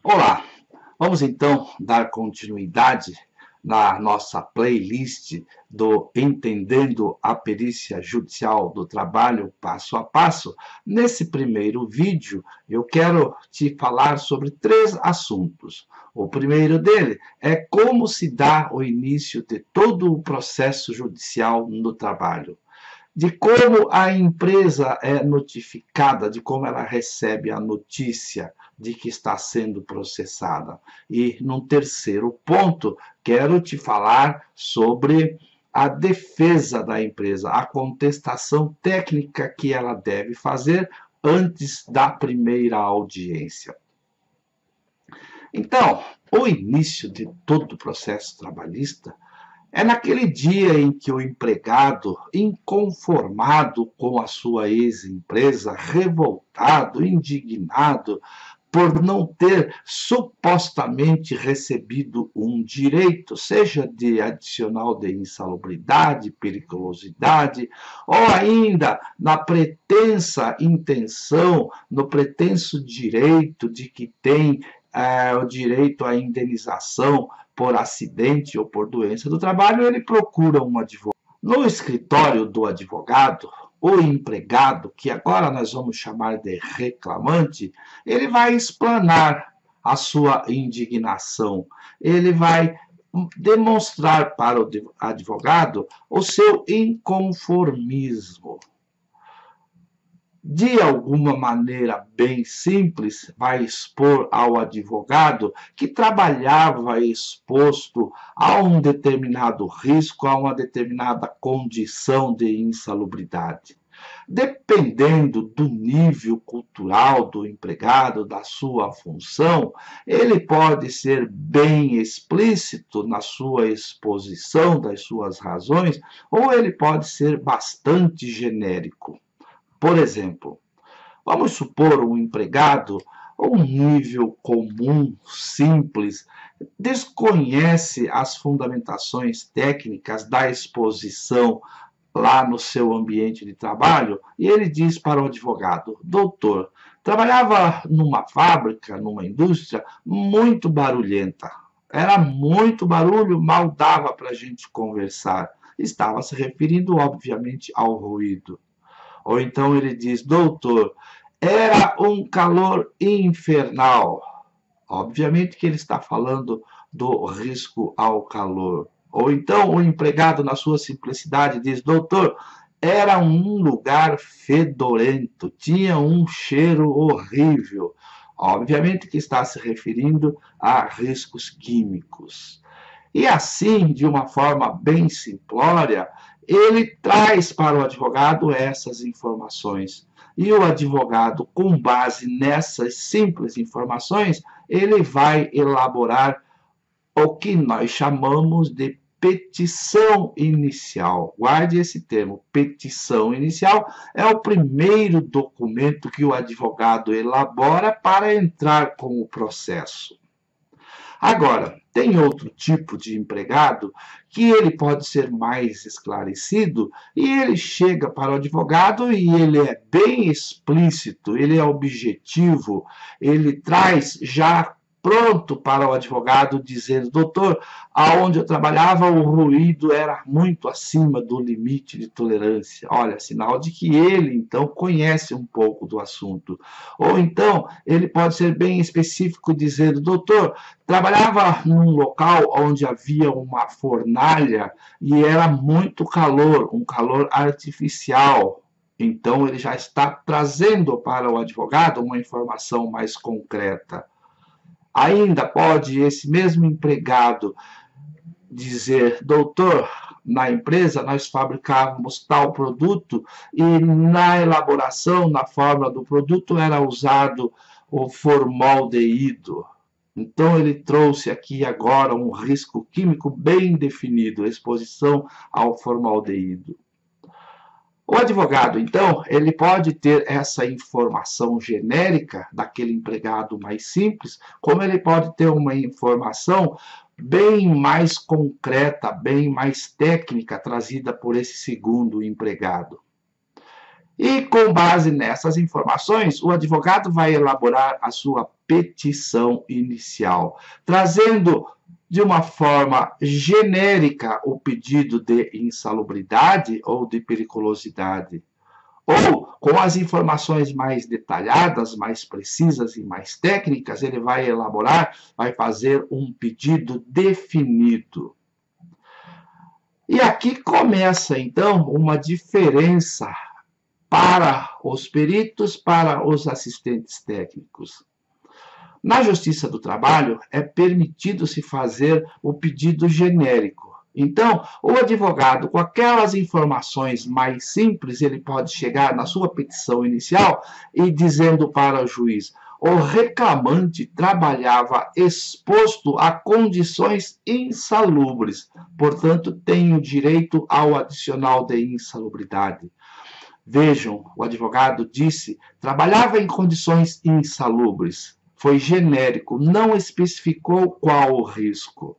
Olá, vamos então dar continuidade na nossa playlist do Entendendo a Perícia Judicial do Trabalho Passo a Passo. Nesse primeiro vídeo, eu quero te falar sobre três assuntos. O primeiro dele é como se dá o início de todo o processo judicial no trabalho, de como a empresa é notificada, de como ela recebe a notícia de que está sendo processada. E, num terceiro ponto, quero te falar sobre a defesa da empresa, a contestação técnica que ela deve fazer antes da primeira audiência. Então, o início de todo o processo trabalhista é naquele dia em que o empregado, inconformado com a sua ex-empresa, revoltado, indignado por não ter supostamente recebido um direito, seja de adicional de insalubridade, periculosidade, ou ainda na pretensa intenção, no pretenso direito de que tem o direito à indenização por acidente ou por doença do trabalho, ele procura um advogado. No escritório do advogado, o empregado, que agora nós vamos chamar de reclamante, ele vai explanar a sua indignação, ele vai demonstrar para o advogado o seu inconformismo. De alguma maneira bem simples, vai expor ao advogado que trabalhava exposto a um determinado risco, a uma determinada condição de insalubridade. Dependendo do nível cultural do empregado, da sua função, ele pode ser bem explícito na sua exposição das suas razões, ou ele pode ser bastante genérico. Por exemplo, vamos supor um empregado ou um nível comum, simples, desconhece as fundamentações técnicas da exposição lá no seu ambiente de trabalho e ele diz para o advogado: doutor, trabalhava numa fábrica, numa indústria muito barulhenta. Era muito barulho, mal dava para a gente conversar. Estava se referindo, obviamente, ao ruído. Ou então ele diz: doutor, era um calor infernal. Obviamente que ele está falando do risco ao calor. Ou então o empregado, na sua simplicidade, diz: doutor, era um lugar fedorento, tinha um cheiro horrível. Obviamente que está se referindo a riscos químicos. E assim, de uma forma bem simplória, ele traz para o advogado essas informações. E o advogado, com base nessas simples informações, ele vai elaborar o que nós chamamos de petição inicial. Guarde esse termo, petição inicial é o primeiro documento que o advogado elabora para entrar com o processo. Agora, tem outro tipo de empregado que ele pode ser mais esclarecido e ele chega para o advogado e ele é bem explícito, ele é objetivo, ele traz já pronto para o advogado dizendo: doutor, aonde eu trabalhava o ruído era muito acima do limite de tolerância. Olha, sinal de que ele então conhece um pouco do assunto. Ou então ele pode ser bem específico dizendo: doutor, trabalhava num local onde havia uma fornalha e era muito calor, um calor artificial. Então ele já está trazendo para o advogado uma informação mais concreta. Ainda pode esse mesmo empregado dizer: doutor, na empresa nós fabricávamos tal produto e na elaboração, na fórmula do produto, era usado o formaldeído. Então ele trouxe aqui agora um risco químico bem definido, exposição ao formaldeído. O advogado, então, ele pode ter essa informação genérica daquele empregado mais simples, como ele pode ter uma informação bem mais concreta, bem mais técnica, trazida por esse segundo empregado. E com base nessas informações, o advogado vai elaborar a sua petição inicial, trazendo de uma forma genérica o pedido de insalubridade ou de periculosidade. Ou, com as informações mais detalhadas, mais precisas e mais técnicas, ele vai elaborar, vai fazer um pedido definido. E aqui começa, então, uma diferença para os peritos, para os assistentes técnicos. Na Justiça do Trabalho, é permitido se fazer o pedido genérico. Então, o advogado, com aquelas informações mais simples, ele pode chegar na sua petição inicial e dizendo para o juiz: o reclamante trabalhava exposto a condições insalubres, portanto, tem o direito ao adicional de insalubridade. Vejam, o advogado disse, trabalhava em condições insalubres. Foi genérico, não especificou qual o risco.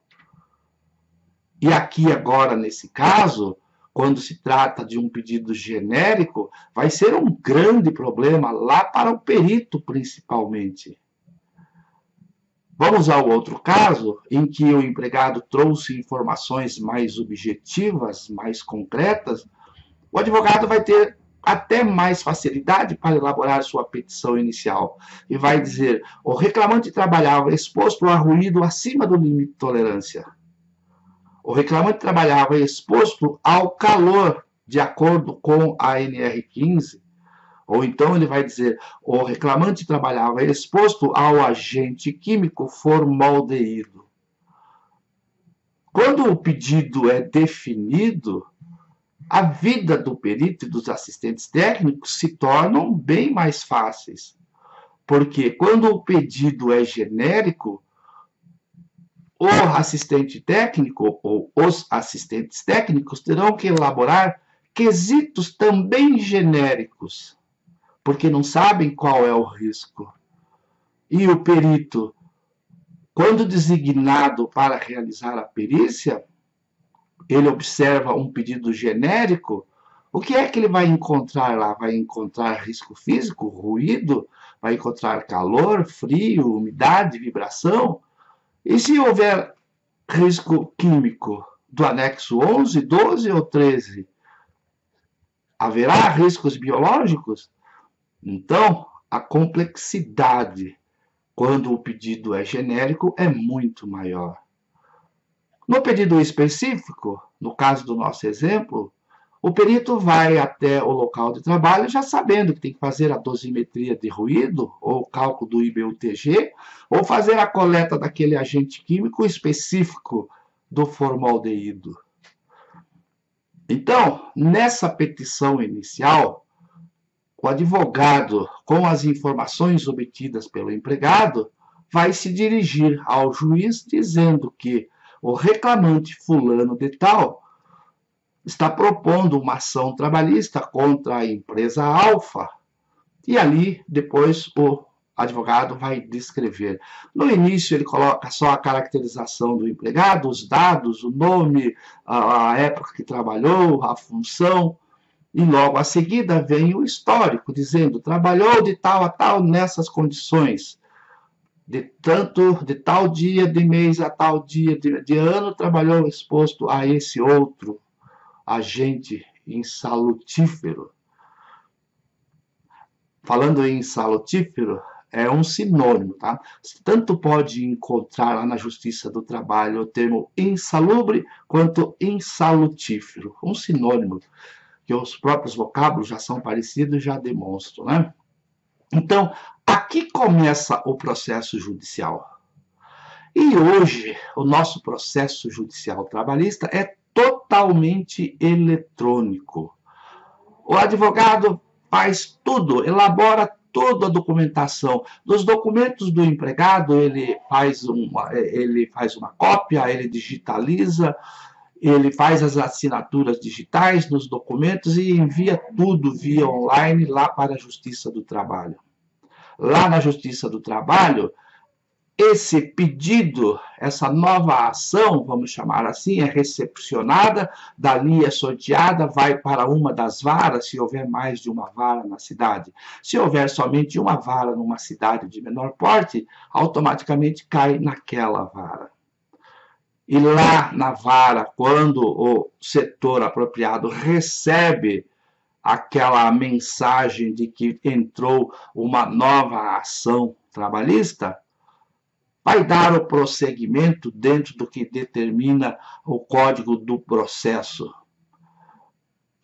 E aqui agora, nesse caso, quando se trata de um pedido genérico, vai ser um grande problema lá para o perito, principalmente. Vamos ao outro caso, em que o empregado trouxe informações mais objetivas, mais concretas. O advogado vai ter até mais facilidade para elaborar sua petição inicial. E vai dizer, o reclamante trabalhava exposto a ruído acima do limite de tolerância. O reclamante trabalhava exposto ao calor, de acordo com a NR15. Ou então ele vai dizer, o reclamante trabalhava exposto ao agente químico formaldeído. Quando o pedido é definido, a vida do perito e dos assistentes técnicos se tornam bem mais fáceis. Porque quando o pedido é genérico, o assistente técnico ou os assistentes técnicos terão que elaborar quesitos também genéricos, porque não sabem qual é o risco. E o perito, quando designado para realizar a perícia, ele observa um pedido genérico, o que é que ele vai encontrar lá? Vai encontrar risco físico, ruído? Vai encontrar calor, frio, umidade, vibração? E se houver risco químico do anexo 11, 12 ou 13, haverá riscos biológicos? Então, a complexidade, quando o pedido é genérico, é muito maior. No pedido específico, no caso do nosso exemplo, o perito vai até o local de trabalho já sabendo que tem que fazer a dosimetria de ruído, ou cálculo do IBUTG, ou fazer a coleta daquele agente químico específico do formaldeído. Então, nessa petição inicial, o advogado, com as informações obtidas pelo empregado, vai se dirigir ao juiz dizendo que o reclamante fulano de tal está propondo uma ação trabalhista contra a empresa Alfa. E ali, depois, o advogado vai descrever. No início, ele coloca só a caracterização do empregado, os dados, o nome, a época que trabalhou, a função. E logo a seguida vem o histórico, dizendo, trabalhou de tal a tal nessas condições. De tal dia, de mês a tal dia, de ano, trabalhou exposto a esse outro agente insalutífero. Falando em insalutífero, é um sinônimo, tá? Tanto pode encontrar lá na Justiça do Trabalho o termo insalubre quanto insalutífero. Um sinônimo, que os próprios vocábulos já são parecidos e já demonstram, né? Então, aqui começa o processo judicial. E hoje, o nosso processo judicial trabalhista é totalmente eletrônico. O advogado faz tudo, elabora toda a documentação. Dos documentos do empregado, ele faz uma cópia, ele digitaliza, ele faz as assinaturas digitais nos documentos e envia tudo via online lá para a Justiça do Trabalho. Lá na Justiça do Trabalho, esse pedido, essa nova ação, vamos chamar assim, é recepcionada, dali é sorteada, vai para uma das varas, se houver mais de uma vara na cidade. Se houver somente uma vara numa cidade de menor porte, automaticamente cai naquela vara. E lá na vara, quando o setor apropriado recebe aquela mensagem de que entrou uma nova ação trabalhista, vai dar o prosseguimento dentro do que determina o código do processo.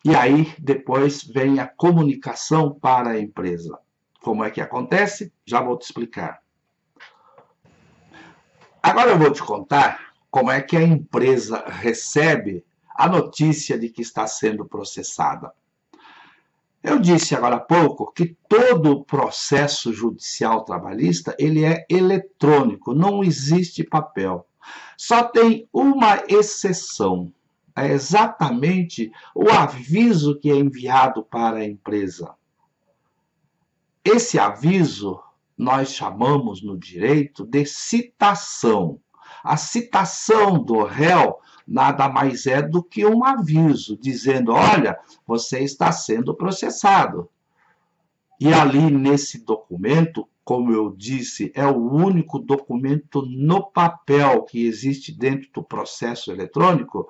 E aí, depois, vem a comunicação para a empresa. Como é que acontece? Já vou te explicar. Agora eu vou te contar como é que a empresa recebe a notícia de que está sendo processada. Eu disse agora há pouco que todo o processo judicial trabalhista ele é eletrônico, não existe papel. Só tem uma exceção, é exatamente o aviso que é enviado para a empresa. Esse aviso nós chamamos no direito de citação. A citação do réu nada mais é do que um aviso, dizendo, olha, você está sendo processado. E ali nesse documento, como eu disse, é o único documento no papel que existe dentro do processo eletrônico,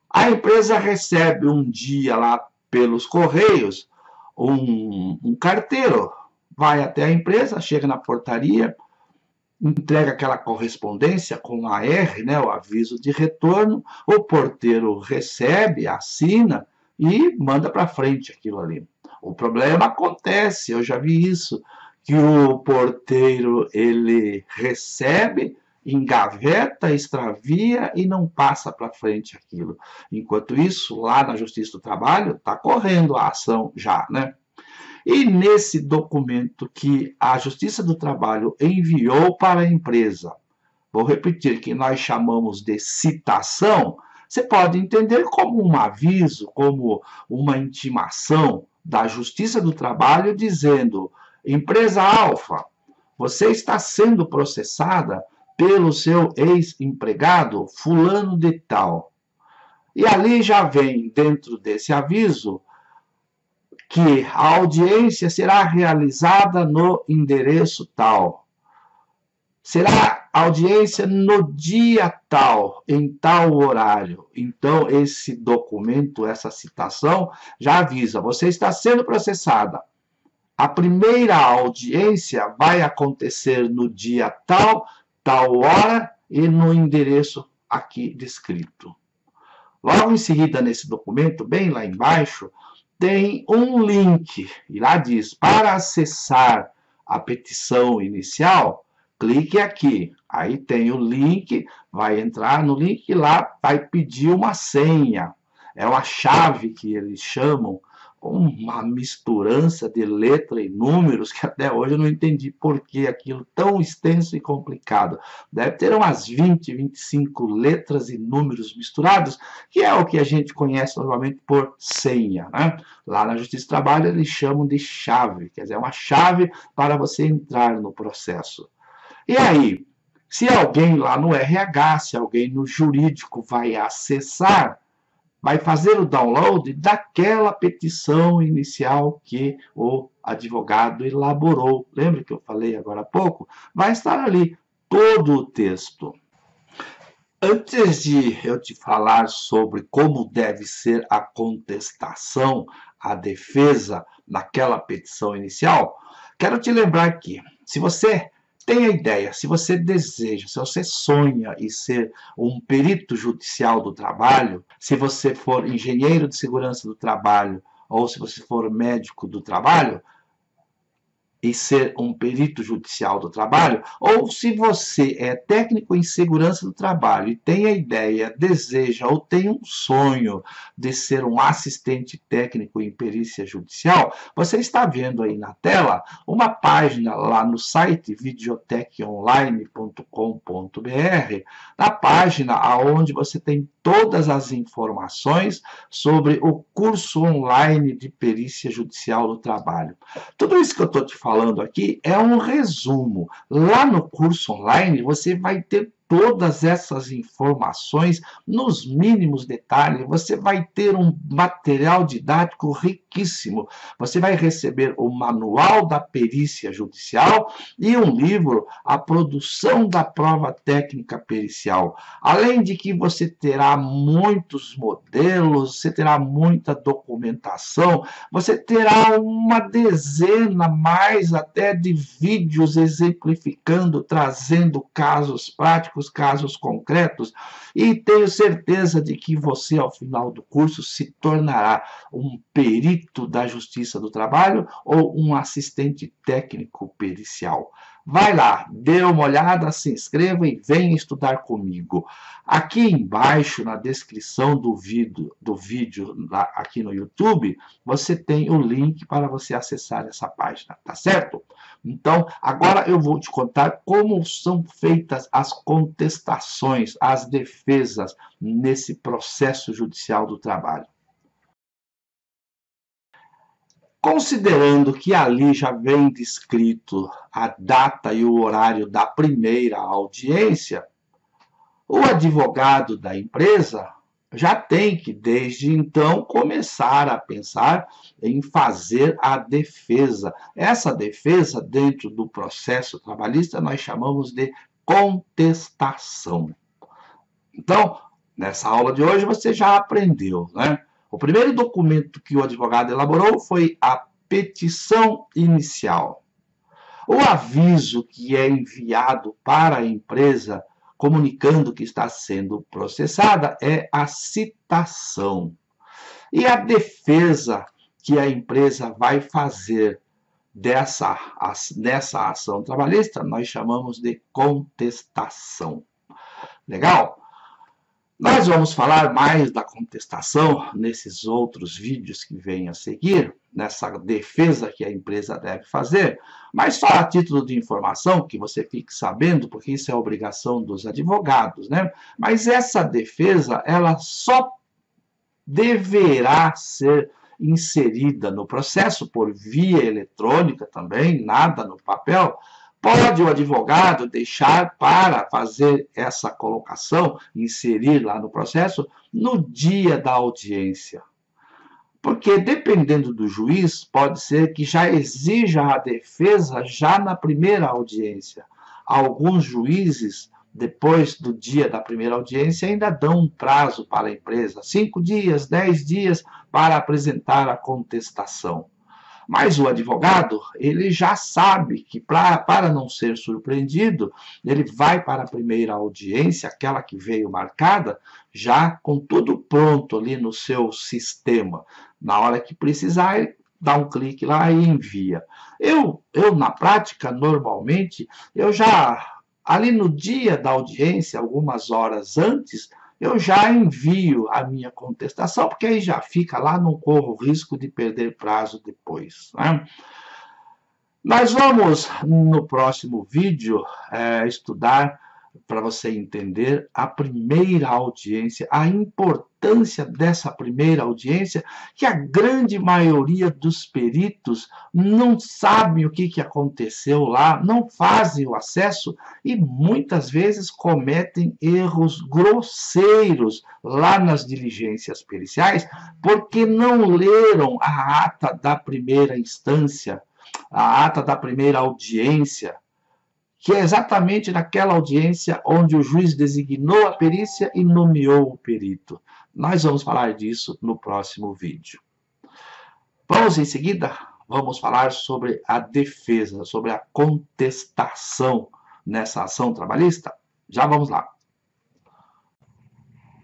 a empresa recebe um dia lá pelos correios um carteiro, vai até a empresa, chega na portaria, entrega aquela correspondência com AR, né, o aviso de retorno, o porteiro recebe, assina e manda para frente aquilo ali. O problema acontece, eu já vi isso, que o porteiro ele recebe, engaveta, extravia e não passa para frente aquilo. Enquanto isso, lá na Justiça do Trabalho, está correndo a ação já, né? E nesse documento que a Justiça do Trabalho enviou para a empresa, vou repetir, que nós chamamos de citação, você pode entender como um aviso, como uma intimação da Justiça do Trabalho dizendo, empresa Alfa, você está sendo processada pelo seu ex-empregado fulano de tal. E ali já vem, dentro desse aviso, que a audiência será realizada no endereço tal. Será audiência no dia tal, em tal horário. Então, esse documento, essa citação, já avisa, você está sendo processada. A primeira audiência vai acontecer no dia tal, tal hora e no endereço aqui descrito. Logo em seguida, nesse documento, bem lá embaixo, tem um link, e lá diz, para acessar a petição inicial, clique aqui. Aí tem o link, vai entrar no link e lá vai pedir uma senha. É uma chave que eles chamam, uma misturança de letra e números, que até hoje eu não entendi por que aquilo tão extenso e complicado. Deve ter umas 20, 25 letras e números misturados, que é o que a gente conhece normalmente por senha, né? Lá na Justiça do Trabalho eles chamam de chave, quer dizer, é uma chave para você entrar no processo. E aí, se alguém lá no RH, se alguém no jurídico vai acessar, vai fazer o download daquela petição inicial que o advogado elaborou. Lembra que eu falei agora há pouco? Vai estar ali todo o texto. Antes de eu te falar sobre como deve ser a contestação, a defesa naquela petição inicial, quero te lembrar que, se você tem a ideia, se você deseja, se você sonha em ser um perito judicial do trabalho, se você for engenheiro de segurança do trabalho ou se você for médico do trabalho, e ser um perito judicial do trabalho, ou se você é técnico em segurança do trabalho e tem a ideia, deseja ou tem um sonho de ser um assistente técnico em perícia judicial, você está vendo aí na tela uma página lá no site videotechonline.com.br, na página onde você tem todas as informações sobre o curso online de perícia judicial do trabalho. Tudo isso que eu estou te falando falando aqui é um resumo. Lá no curso online, você vai ter todas essas informações nos mínimos detalhes. Você vai ter um material didático riquíssimo. Você vai receber o Manual da Perícia Judicial e um livro, A Produção da Prova Técnica Pericial. Além de que você terá muitos modelos, você terá muita documentação, você terá uma dezena mais até de vídeos exemplificando, trazendo casos práticos, casos concretos, e tenho certeza de que você, ao final do curso, se tornará um perito da Justiça do Trabalho ou um assistente técnico pericial. Vai lá, dê uma olhada, se inscreva e venha estudar comigo. Aqui embaixo, na descrição do vídeo aqui no YouTube, você tem o link para você acessar essa página, tá certo? Então, agora eu vou te contar como são feitas as contestações, as defesas nesse processo judicial do trabalho. Considerando que ali já vem descrito a data e o horário da primeira audiência, o advogado da empresa já tem que, desde então, começar a pensar em fazer a defesa. Essa defesa, dentro do processo trabalhista, nós chamamos de contestação. Então, nessa aula de hoje, você já aprendeu, né? O primeiro documento que o advogado elaborou foi a petição inicial. O aviso que é enviado para a empresa comunicando que está sendo processada é a citação. E a defesa que a empresa vai fazer dessa ação trabalhista, nós chamamos de contestação. Legal? Nós vamos falar mais da contestação nesses outros vídeos que vêm a seguir, nessa defesa que a empresa deve fazer, mas só a título de informação, que você fique sabendo, porque isso é obrigação dos advogados, né? Mas essa defesa, ela só deverá ser inserida no processo por via eletrônica também, nada no papel. Pode o advogado deixar para fazer essa colocação, inserir lá no processo, no dia da audiência. Porque, dependendo do juiz, pode ser que já exija a defesa já na primeira audiência. Alguns juízes, depois do dia da primeira audiência, ainda dão um prazo para a empresa, 5 dias, 10 dias, para apresentar a contestação. Mas o advogado, ele já sabe que para não ser surpreendido, ele vai para a primeira audiência, aquela que veio marcada, já com tudo pronto ali no seu sistema. Na hora que precisar, ele dá um clique lá e envia. Eu na prática, normalmente, eu já, ali no dia da audiência, algumas horas antes, eu já envio a minha contestação, porque aí já fica lá, não corro risco de perder prazo depois, né? Nós vamos, no próximo vídeo, estudar, para você entender, a primeira audiência, a importância dessa primeira audiência, que a grande maioria dos peritos não sabem o que aconteceu lá, não fazem o acesso e muitas vezes cometem erros grosseiros lá nas diligências periciais, porque não leram a ata da primeira instância, a ata da primeira audiência, que é exatamente naquela audiência onde o juiz designou a perícia e nomeou o perito. Nós vamos falar disso no próximo vídeo. Vamos, em seguida, vamos falar sobre a defesa, sobre a contestação nessa ação trabalhista? Já vamos lá.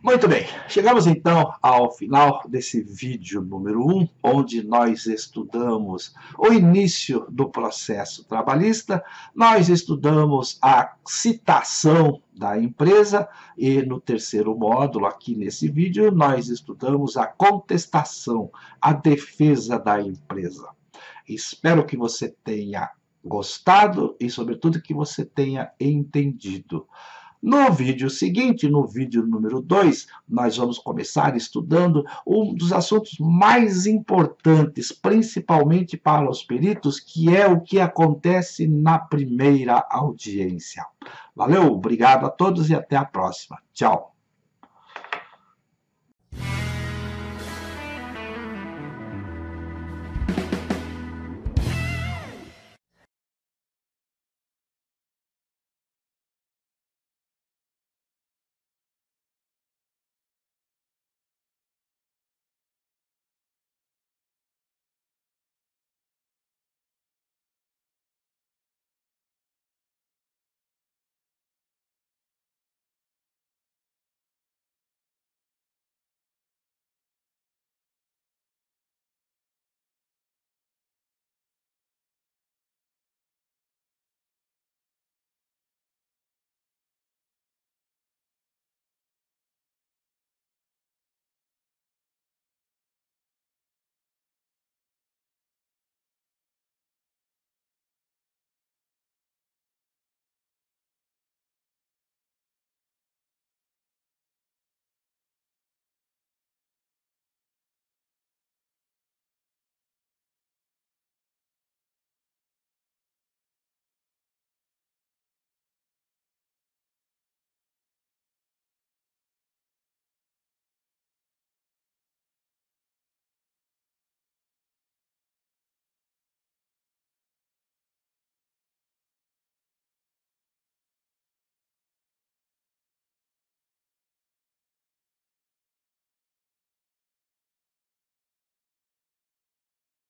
Muito bem, chegamos então ao final desse vídeo número 1, onde nós estudamos o início do processo trabalhista, nós estudamos a citação da empresa e no terceiro módulo, aqui nesse vídeo, nós estudamos a contestação, a defesa da empresa. Espero que você tenha gostado e, sobretudo, que você tenha entendido. No vídeo seguinte, no vídeo número 2, nós vamos começar estudando um dos assuntos mais importantes, principalmente para os peritos, que é o que acontece na primeira audiência. Valeu, obrigado a todos e até a próxima. Tchau.